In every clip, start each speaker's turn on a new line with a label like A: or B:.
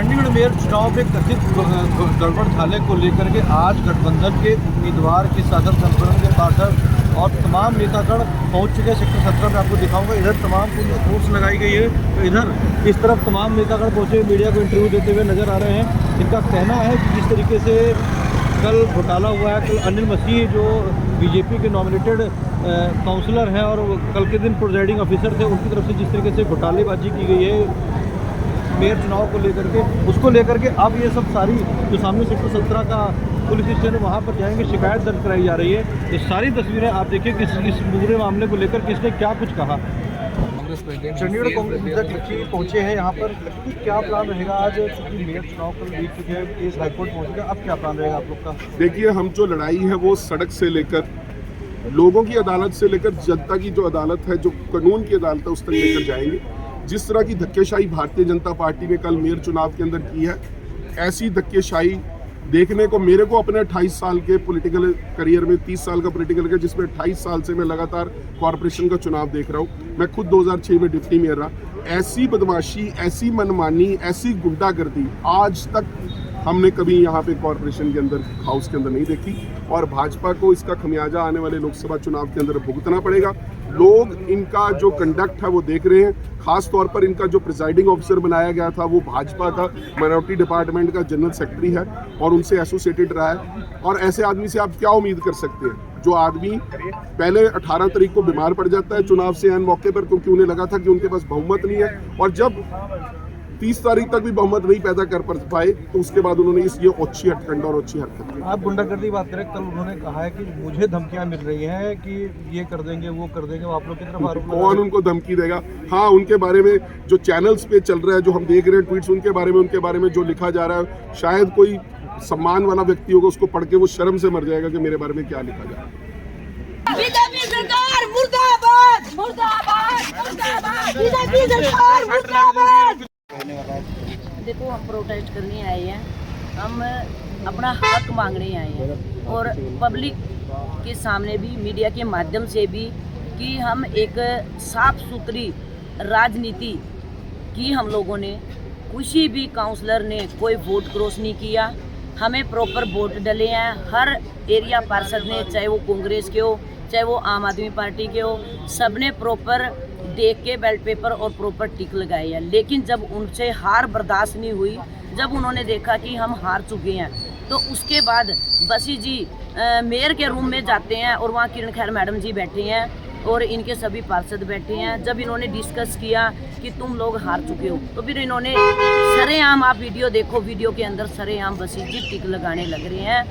A: Chandigarh mayor चुनाव में कथित गड़बड़ घोटाले को लेकर के आज गठबंधन के उम्मीदवार की सागर संगठन के पार्षद और तमाम नेतागण पहुंच चुके हैं। सेक्टर 17 में आपको दिखाऊंगा, इधर तमाम फोर्स लगाई गई है, तो इधर इस तरफ तमाम नेतागण पहुंचे मीडिया को इंटरव्यू देते हुए नजर आ रहे हैं। इनका कहना है कि जिस तरीके से कल घोटाला हुआ है, कल अनिल मसीह जो बीजेपी के नॉमिनेटेड काउंसलर हैं और कल के दिन प्रिजाइडिंग ऑफिसर थे, उनकी तरफ से जिस तरीके से घोटालेबाजी की गई है मेयर चुनाव को लेकर के, उसको लेकर के अब ये सब सारी जो सामने सेक्टर 17 का पुलिस स्टेशन वहाँ पर जाएंगे, शिकायत दर्ज कराई जा रही है। ये सारी तस्वीरें आप देखिए कि इस पूरे मामले को लेकर किसने क्या कुछ कहा। चंडीगढ़ कांग्रेस पहुंचे हैं यहाँ पर, क्या प्लान रहेगा आज? चूंकि मेयर चुनाव कल बीत चुके हैं, केस हाईकोर्ट पहुँचेगा, अब क्या प्लान रहेगा आप लोग का?
B: देखिए, हम जो लड़ाई है वो सड़क से लेकर लोगों की अदालत से लेकर जनता की जो अदालत है, जो कानून की अदालत है, उस तक लेकर जाएंगे। जिस तरह की धक्केशाही भारतीय जनता पार्टी ने कल मेयर चुनाव के अंदर की है, ऐसी धक्केशाही देखने को मेरे को अपने 28 साल के पॉलिटिकल करियर में, 30 साल का पॉलिटिकल करियर जिसमें 28 साल से मैं लगातार कॉरपोरेशन का चुनाव देख रहा हूँ। मैं खुद 2006 में डिप्टी मेयर रहा। ऐसी बदमाशी, ऐसी मनमानी, ऐसी गुंडागर्दी आज तक हमने कभी यहाँ पे कॉरपोरेशन के अंदर, हाउस के अंदर नहीं देखी, और भाजपा को इसका खमियाजा आने वाले लोकसभा चुनाव के अंदर भुगतना पड़ेगा। लोग इनका जो कंडक्ट है वो देख रहे हैं। खास तौर पर इनका जो प्रिजाइडिंग ऑफिसर बनाया गया था वो भाजपा का माइनॉरिटी डिपार्टमेंट का जनरल सेक्रेटरी है और उनसे एसोसिएटेड रहा है। और ऐसे आदमी से आप क्या उम्मीद कर सकते हैं, जो आदमी पहले 18 तारीख को बीमार पड़ जाता है चुनाव से एन मौके पर, क्योंकि उन्हें लगा था कि उनके पास बहुमत नहीं है, और जब 30 तारीख तक भी बहुमत नहीं पैदा कर पाए तो उसके बाद उन्होंने ये अच्छी हटकंड और अच्छी हरकत की।
A: आप गुंडागर्दी बात करें, कल उन्होंने कहा है कि मुझे धमकियां मिल रही हैं कि ये कर देंगे, वो कर देंगे, वो आप लोग की तरफ आरोप।
B: कौन उनको धमकी देगा? हाँ, उनके बारे में जो चैनल्स पे चल रहा है, जो हम देख रहे हैं ट्वीट्स, उनके बारे में जो लिखा जा रहा है, शायद कोई सम्मान वाला व्यक्ति होगा, उसको पढ़ के वो शर्म से मर जाएगा कि मेरे बारे में क्या लिखा जा रहा है।
C: बीजेपी सरकार मुर्दाबाद, मुर्दाबाद, मुर्दाबाद, बीजेपी सरकार मुर्दाबाद। देखो, हम प्रोटेस्ट करने आए हैं, हम अपना हक मांगने आए हैं, और पब्लिक के सामने भी, मीडिया के माध्यम से भी, कि हम एक साफ सुथरी राजनीति की हम लोगों ने, किसी भी काउंसलर ने कोई वोट क्रॉस नहीं किया, हमें प्रॉपर वोट डले हैं। हर एरिया पार्षद ने, चाहे वो कांग्रेस के हो, चाहे वो आम आदमी पार्टी के हो, सबने प्रॉपर देख के बैलेट पेपर और प्रॉपर टिक लगाए हैं। लेकिन जब उनसे हार बर्दाश्त नहीं हुई, जब उन्होंने देखा कि हम हार चुके हैं, तो उसके बाद बसी जी मेयर के रूम में जाते हैं और वहाँ किरण खैर मैडम जी बैठे हैं और इनके सभी पार्षद बैठे हैं। जब इन्होंने डिस्कस किया कि तुम लोग हार चुके हो, तो फिर इन्होंने सरेआम, आप वीडियो देखो, वीडियो के अंदर सरेआम बसी जी टिक लगाने लग रहे हैं,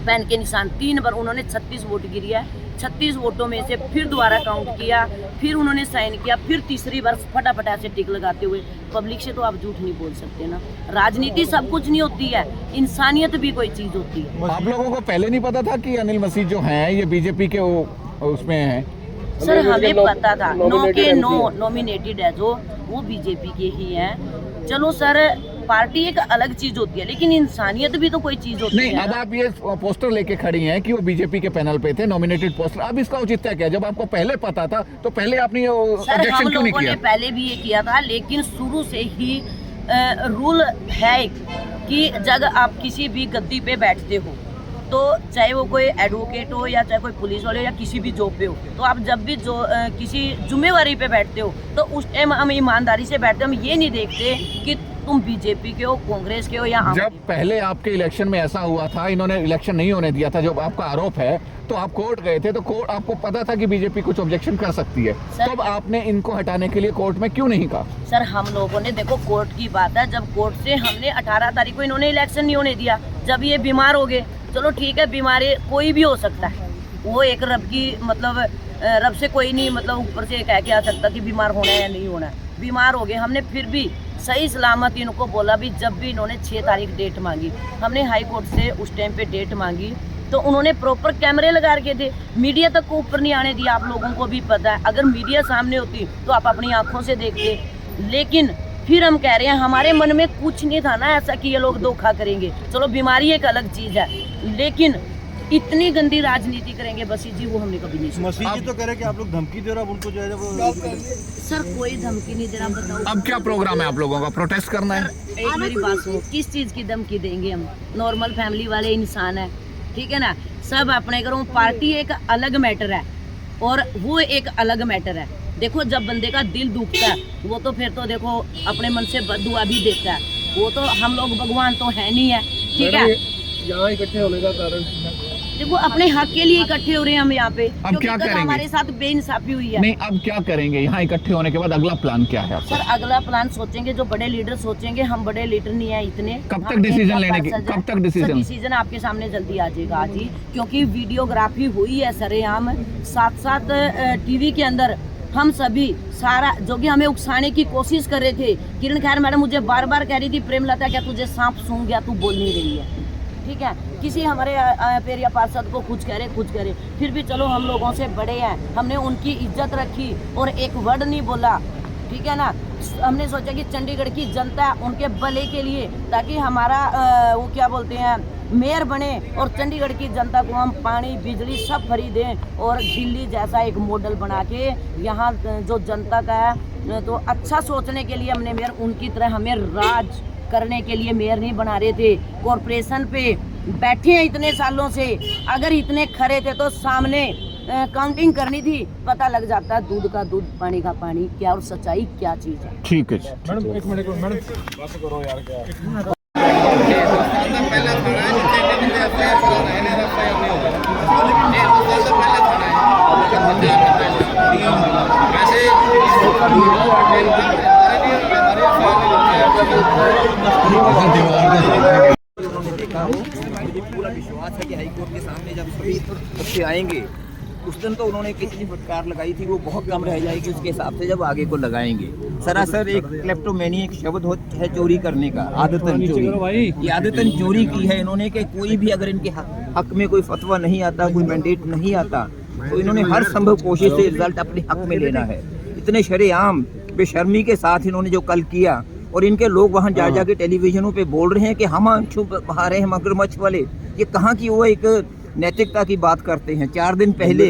C: पेन के निशान। 3 बार उन्होंने 36 वोट गिरी है, 36 वोटों में से फिर दोबारा काउंट किया, फिर उन्होंने साइन किया, फिर तीसरी बार फटाफट ऐसे टिक लगाते हुए। पब्लिक से तो आप झूठ नहीं बोल सकते ना। राजनीति सब कुछ नहीं होती है, इंसानियत भी कोई चीज होती है।
D: आप लोगों को पहले नहीं पता था कि अनिल मसीह जो हैं ये बीजेपी के उसमें हैं?
C: सर, हमें पता था, नो नॉमिनेटेड है जो, वो बीजेपी के ही हैं। चलो सर, पार्टी एक अलग चीज होती है, लेकिन इंसानियत भी तो कोई चीज होती है।
D: अब आप ये पोस्टर लेके खड़ी हैं कि वो बीजेपी के पैनल पे थे, नॉमिनेटेड पोस्टर। अब इसका औचित्य क्या? जब आपको पहले पता था तो पहले आपने ऑब्जेक्शन क्यों नहीं किया?
C: पहले भी ये किया था, लेकिन शुरू से ही रूल है कि जब आप किसी भी गद्दी पे बैठते हो, तो चाहे वो कोई एडवोकेट हो या चाहे कोई पुलिस वाले या किसी भी जॉब पे हो, तो आप जब भी किसी जिम्मेवारी पे बैठते हो, तो उस टाइम हम ईमानदारी से बैठते, हम ये नहीं देखते कि तुम बीजेपी के हो, कांग्रेस के हो या
D: जब पहले आपके इलेक्शन में ऐसा हुआ था, इन्होंने इलेक्शन नहीं होने दिया था, जब आपका आरोप है, तो आप कोर्ट गए थे, तो कोर्ट, आपको पता था कि बीजेपी कुछ ऑब्जेक्शन कर सकती है, तब आपने इनको हटाने के लिए कोर्ट में क्यों नहीं कहा?
C: सर, हम लोगों ने, देखो, कोर्ट की बात है, जब कोर्ट से हमने 18 तारीख को इन्होंने इलेक्शन नहीं होने दिया, जब ये बीमार हो गए, चलो ठीक है, बीमारी कोई भी हो सकता है, वो एक रब की, मतलब रब से कोई नहीं, मतलब ऊपर से कह के आ सकता कि बीमार होना है या नहीं होना है। बीमार हो गए, हमने फिर भी सही सलामत इनको बोला भी। जब भी इन्होंने 6 तारीख डेट मांगी, हमने हाई कोर्ट से उस टाइम पे डेट मांगी, तो उन्होंने प्रॉपर कैमरे लगा रखे थे, मीडिया तक को ऊपर नहीं आने दिया। आप लोगों को भी पता है, अगर मीडिया सामने होती तो आप अपनी आंखों से देखते। लेकिन फिर हम कह रहे हैं, हमारे मन में कुछ नहीं था ना ऐसा कि ये लोग धोखा करेंगे। चलो, बीमारी एक अलग चीज़ है, लेकिन इतनी गंदी राजनीति करेंगे बसी जी, वो हमने कभी नहीं सुना।
A: मसीह जी तो कह रहे कि आप लोग धमकी दे रहे हो, अब उनको जो है वो
C: सर कोई धमकी नहीं दे रहा, बताओ
D: अब क्या प्रोग्राम है आप लोगों का? प्रोटेस्ट करना है?
C: एक मेरी बात सुनो, किस चीज की धमकी देंगे हम? नॉर्मल फैमिली वाले इंसान है, ठीक है ना, सब अपने घरों। पार्टी एक अलग मैटर है और वो एक अलग मैटर है। देखो जब बंदे का दिल दुखता है वो तो फिर तो देखो अपने मन से बददुआ भी देता है, वो तो हम लोग भगवान तो है नहीं है, ठीक है।
A: यहाँ इकट्ठे होने का कारण
C: देखो अपने हक के लिए इकट्ठे हो रहे हैं हम यहाँ पे,
D: अब
C: क्योंकि
D: क्या
C: कल
D: करेंगे?
C: हमारे साथ बेइंसाफी हुई है।
D: नहीं, अब क्या करेंगे? यहाँ इकट्ठे होने के बाद अगला प्लान क्या है आपका?
C: सर अगला प्लान सोचेंगे, जो बड़े लीडर सोचेंगे, हम बड़े लीडर नहीं है इतने।
D: कब तक
C: हम
D: डिसीजन
C: एक
D: लेने की?
C: पर्सन
D: कब तक
C: है।
D: डिसीजन?
C: सर, डिसीजन आपके सामने जल्दी आ जाएगा आज ही, क्योंकि वीडियोग्राफी हुई है सरेआम, साथ साथ टीवी के अंदर हम सभी सारा जो कि हमें उकसाने की कोशिश कर रहे थे। किरण खैर मैडम मुझे बार बार कह रही थी, प्रेमलता क्या तुझे सांप सूंघ गया, तू बोल नहीं रही है, ठीक है। किसी हमारे पेरिया पार्षद को कुछ कह रहे, फिर भी चलो हम लोगों से बड़े हैं, हमने उनकी इज्जत रखी और एक वर्ड नहीं बोला, ठीक है ना। हमने सोचा कि चंडीगढ़ की जनता उनके भले के लिए, ताकि हमारा वो क्या बोलते हैं मेयर बने और चंडीगढ़ की जनता को हम पानी बिजली सब फ्री दें और दिल्ली जैसा एक मॉडल बना के यहाँ जो जनता का है तो अच्छा सोचने के लिए हमने मेयर उनकी तरह हमें राज करने के लिए मेयर नहीं बना रहे थे। कॉरपोरेशन पे बैठे हैं इतने सालों से, अगर इतने खरे थे तो सामने काउंटिंग करनी थी, पता लग जाता दूध का दूध पानी का पानी क्या और सच्चाई क्या चीज़ है।
D: ठीक है
A: मैडम एक मिनट मैडम बात करो यार क्या
E: मुझे पूरा विश्वास है कि हाईकोर्ट के सामने जब सभी तथ्य आएंगे उस दिन तो उन्होंने कितनी फटकार लगाई थी वो बहुत कम रह जाएगी उसके हिसाब से जब आगे को लगाएंगे। सरासर एक क्लेप्टोमेनिया शब्द है चोरी करने का, आदतन चोरी। ये आदतन चोरी की है इन्होंने कि कोई भी अगर इनके हक में कोई फतवा नहीं आता, कोई मैंडेट नहीं आता, तो इन्होंने हर संभव कोशिश से रिजल्ट अपने हक में लेना है। इतने शरेआम बेशर्मी के साथ इन्होंने जो कल किया और इनके लोग वहाँ जा जाके टेलीविजनों पे बोल रहे हैं कि हम आंसू बहा रहे हैं मगरमच्छ वाले, ये कहाँ की वो एक नैतिकता की बात करते हैं। 4 दिन पहले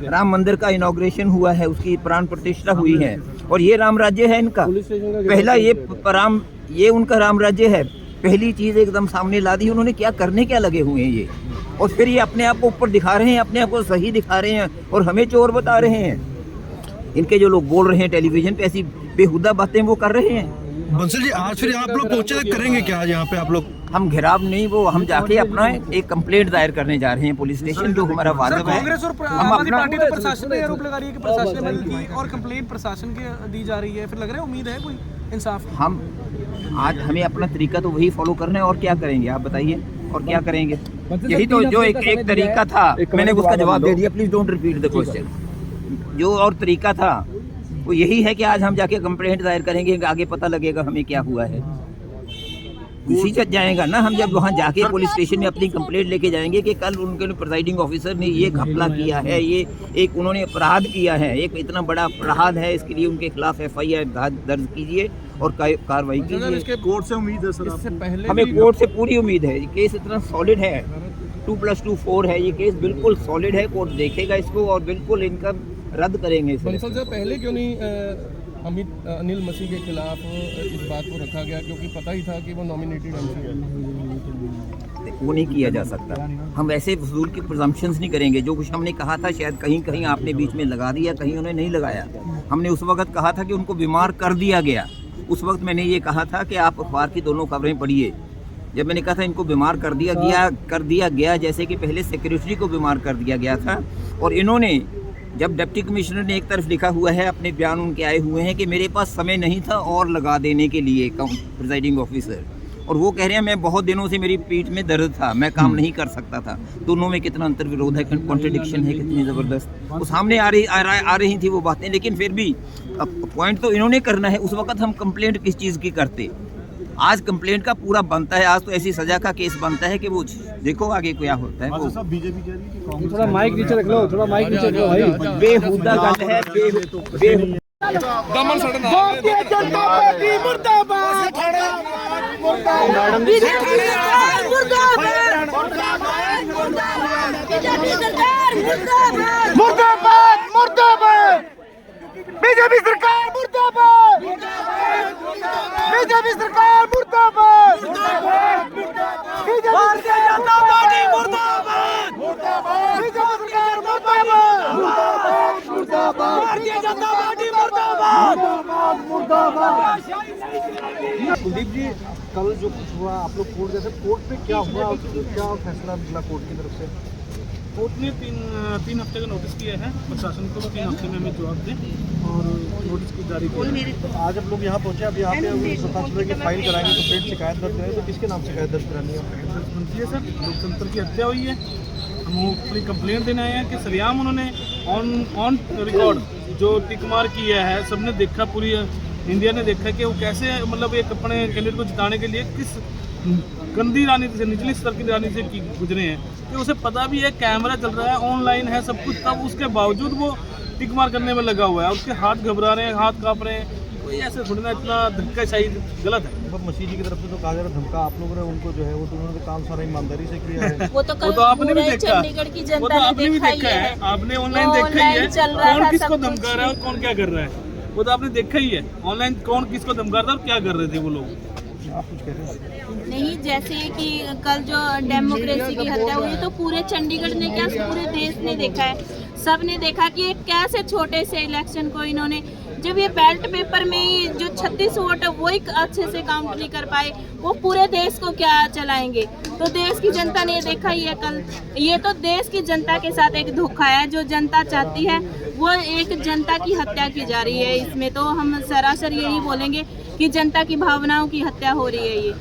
E: राम मंदिर का इनॉग्रेशन हुआ है, उसकी प्राण प्रतिष्ठा हुई है और ये राम राज्य है इनका पहला, ये उनका राम राज्य है। पहली चीज़ एकदम सामने ला दी उन्होंने, क्या करने क्या लगे हुए हैं ये, और फिर ये अपने आप को ऊपर दिखा रहे हैं, अपने आप को सही दिखा रहे हैं और हमें चोर बता रहे हैं। इनके जो लोग बोल रहे हैं टेलीविजन पे ऐसी बेहुदा बातें वो कर रहे हैं।
A: बंसल जी आज फिर आप लोग पहुंचे करेंगे क्या आज यहाँ पे आप लोग?
E: हम घेराव नहीं, वो हम जाके अपना एक कंप्लेंट दायर करने जा रहे हैं पुलिस स्टेशन, जो हमारा वादा है।
F: कांग्रेस और
E: हम अपना
F: पार्टी तो प्रशासन पे आरोप लगा रही है कि प्रशासन ने मदद की और कंप्लेंट प्रशासन की दी जा रही है, फिर लग रहा है उम्मीद है कोई इंसाफ?
E: हम आज हमें अपना तरीका तो वही फॉलो करना है और क्या करेंगे आप बताइए, और क्या करेंगे? यही तो जो एक तरीका था, मैंने उसका जवाब दे दिया, please don't repeat the question. जो और तरीका था वो यही है कि आज हम जाके कंप्लेंट दायर करेंगे, आगे पता लगेगा हमें क्या हुआ है, उसी चल जाएगा ना। हम जब वहाँ जाके पुलिस स्टेशन में अपनी कंप्लेंट लेके जाएंगे कि कल उनके प्रिजाइडिंग ऑफिसर ने ये घपला किया है, ये एक उन्होंने अपराध किया है, एक इतना बड़ा अपराध है, इसके लिए उनके खिलाफ FIR दर्ज कीजिए और कार्रवाई कीजिए।
A: कोर्ट से उम्मीद है सर
F: इससे पहले
E: हमें कोर्ट से पूरी उम्मीद है, ये केस इतना सॉलिड है, 2+2 4 है, ये केस बिल्कुल सॉलिड है, कोर्ट देखेगा इसको और बिल्कुल इनका रद्द करेंगे इसे।
F: बंसल साहब पहले क्यों नहीं अनिल मसीह के खिलाफ इस बात को रखा गया, क्योंकि पता ही था कि वो नॉमिनेटेड MC है?
E: वो नहीं किया जा सकता, हम ऐसे फजूल की प्रिजम्पशंस नहीं करेंगे। जो कुछ हमने कहा था शायद कहीं कहीं आपने बीच में लगा दिया, कहीं उन्होंने नहीं लगाया। हमने उस वक्त कहा था कि उनको बीमार कर दिया गया, उस वक्त मैंने ये कहा था कि आप अखबार की दोनों खबरें पढ़िए। जब मैंने कहा था इनको बीमार कर दिया गया जैसे कि पहले सेक्रेटरी को बीमार कर दिया गया था, और इन्होंने जब डिप्टी कमिश्नर ने एक तरफ लिखा हुआ है, अपने बयान उनके आए हुए हैं कि मेरे पास समय नहीं था और लगा देने के लिए प्रिजाइडिंग ऑफिसर, और वो कह रहे हैं मैं बहुत दिनों से मेरी पीठ में दर्द था, मैं काम नहीं कर सकता था। दोनों में कितना अंतर विरोध है, कॉन्ट्रडिक्शन है, कितनी ज़बरदस्त वो सामने आ रही थी वो बातें। लेकिन फिर भी पॉइंट तो इन्होंने करना है। उस वक्त हम कंप्लेंट किस चीज़ की करते, आज कंप्लेंट का पूरा बनता है, आज तो ऐसी सजा का केस बनता है कि वो देखो आगे क्या होता है। वो
A: बीजेपी कह रही है कि कांग्रेस
F: थोड़ा माइक नीचे रख लो, थोड़ा माइक नीचे रख लो भाई।
E: बेहुदा गल है,
F: दमन सड़न
C: भारतीय जनता पार्टी मुर्दाबाद, मुर्दाबाद, मुर्दाबाद, मुर्दाबाद, मुर्दाबाद। बीजेपी सरकार मुर्दाबाद
A: मुर्दाबाद मुर्दाबाद बीजेपी सरकार मुर्दाबाद बीजेपी सरकार मुर्दाबाद भारतीय जनता पार्टी मुर्दाबाद बीजेपी सरकार मुर्दाबाद भारतीय जनता पार्टी मुर्दाबाद कुलदीप जी, कल जो कुछ हुआ आप लोग कोर्ट गए थे, कोर्ट पे क्या हुआ, क्या फैसला निकला कोर्ट की तरफ से?
G: कोर्ट ने तीन हफ्ते का नोटिस किया है प्रशासन को, 3 हफ्ते में हमें जवाब दें और नोटिस की जारी की।
A: आज आप लोग यहाँ पहुँचे, अब यहाँ पे 27 रुपये की फाइन कराएंगे, कंप्लेंट शिकायत दर्ज कराएंगे, तो किसके नाम शिकायत दर्ज करानी है?
G: बनती है सर, लोकतंत्र की हत्या हुई है। हम अपनी कंप्लेंट देने आए हैं कि सरेआम उन्होंने ऑन रिकॉर्ड जो टिक मार किया है, सबने देखा, पूरी इंडिया ने देखा कि वो कैसे मतलब एक अपने कैंडिडेट को जिताने के लिए किस गंदी राजनीति से, निचली स्तर की राजनीति से गुजरे हैं कि उसे पता भी है कैमरा चल रहा है, ऑनलाइन है सब कुछ, तब उसके बावजूद वो टिक मार करने में लगा हुआ है। उसके हाथ घबरा रहे हैं, हाथ काँप रहे हैं। कोई ऐसे थोड़ी ना, इतना धक्काशाही गलत है।
A: मतलब मसीह जी की तरफ से तो कहा जा रहा धमका, आप लोगों ने उनको जो है वो तो उन्होंने काम सारा ईमानदारी से किया है।
C: वो तो
G: आपने भी देखा,
C: चंडीगढ़ की
G: वो
C: जनता
G: तो आपने भी देखा है, आपने ऑनलाइन देखा ही है कौन किसको धमका रहा है और कौन क्या कर रहा है। वो तो आपने देखा ही है ऑनलाइन कौन किसको धमका रहा था और क्या कर रहे थे वो लोग।
A: आप कुछ कह रहे हैं?
C: नहीं, जैसे कि कल जो डेमोक्रेसी की हत्या हुई तो पूरे चंडीगढ़ ने क्या, पूरे देश ने देखा है, सब ने देखा कि एक कैसे छोटे से इलेक्शन को इन्होंने, जब ये बैलेट पेपर में ही जो 36 वोट है वो एक अच्छे से काउंट नहीं कर पाए, वो पूरे देश को क्या चलाएंगे। तो देश की जनता ने देखा ही है कल, ये तो देश की जनता के साथ एक धोखा है। जो जनता चाहती है वो एक जनता की हत्या की जा रही है। इसमें तो हम सरासर यही बोलेंगे कि जनता की भावनाओं की हत्या हो रही है ये।